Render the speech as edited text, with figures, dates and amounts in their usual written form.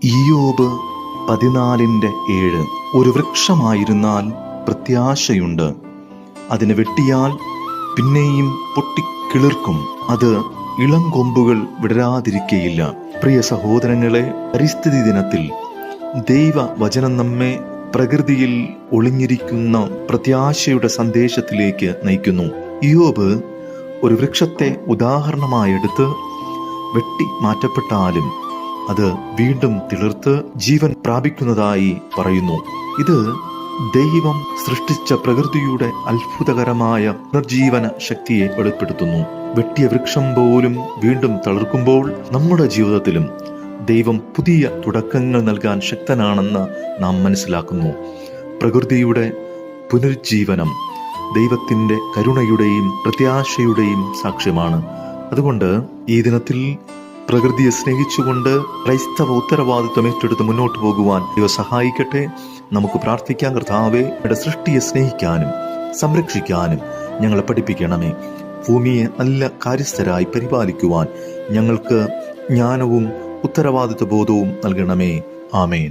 ഇയ്യോബ് 14:7. ഒരു വൃക്ഷമായിരുന്നാൽ പ്രത്യാശയുണ്ട്, അതിനെ വെട്ടിയാൽ പിന്നെയും പൊട്ടിക്കിളിർക്കും, അത് ഇളംകൊമ്പുകൾ വിടരാതിരിക്കയില്ല. പ്രിയ സഹോദരങ്ങളെ, പരിസ്ഥിതി ദിനത്തിൽ ദൈവവചനം നമ്മെ പ്രകൃതിയിൽ ഒളിഞ്ഞിരിക്കുന്ന പ്രത്യാശയുടെ സന്ദേശത്തിലേക്ക് നയിക്കുന്നു. ഇയ്യോബ് ഒരു വൃക്ഷത്തെ ഉദാഹരണമായെടുത്ത് വെട്ടി മാറ്റപ്പെട്ടാലും അത് വീണ്ടും തിളിർത്ത് ജീവൻ പ്രാപിക്കുന്നതായി പറയുന്നു. ഇത് ദൈവം സൃഷ്ടിച്ച പ്രകൃതിയുടെ അത്ഭുതകരമായ പുനർജീവന ശക്തിയെ വെളിപ്പെടുത്തുന്നു. വെട്ടിയ വൃക്ഷം പോലും വീണ്ടും തളിർക്കുമ്പോൾ നമ്മുടെ ജീവിതത്തിലും ദൈവം പുതിയ തുടക്കങ്ങൾ നൽകാൻ ശക്തനാണെന്ന് നാം മനസ്സിലാക്കുന്നു. പ്രകൃതിയുടെ പുനരുജ്ജീവനം ദൈവത്തിൻ്റെ കരുണയുടെയും പ്രത്യാശയുടെയും സാക്ഷ്യമാണ്. അതുകൊണ്ട് ഈ ദിനത്തിൽ പ്രകൃതിയെ സ്നേഹിച്ചുകൊണ്ട് ക്രൈസ്തവ ഉത്തരവാദിത്വം ഏറ്റെടുത്ത് മുന്നോട്ട് പോകുവാൻ ദൈവം സഹായിക്കട്ടെ. നമുക്ക് പ്രാർത്ഥിക്കാം. കർത്താവേ, ഞങ്ങളുടെ സൃഷ്ടിയെ സ്നേഹിക്കാനും സംരക്ഷിക്കാനും ഞങ്ങളെ പഠിപ്പിക്കണമേ. ഭൂമിയെ നല്ല കാര്യസ്ഥരായി പരിപാലിക്കുവാൻ ഞങ്ങൾക്ക് ജ്ഞാനവും ഉത്തരവാദിത്വ ബോധവും നൽകണമേ. ആമേൻ.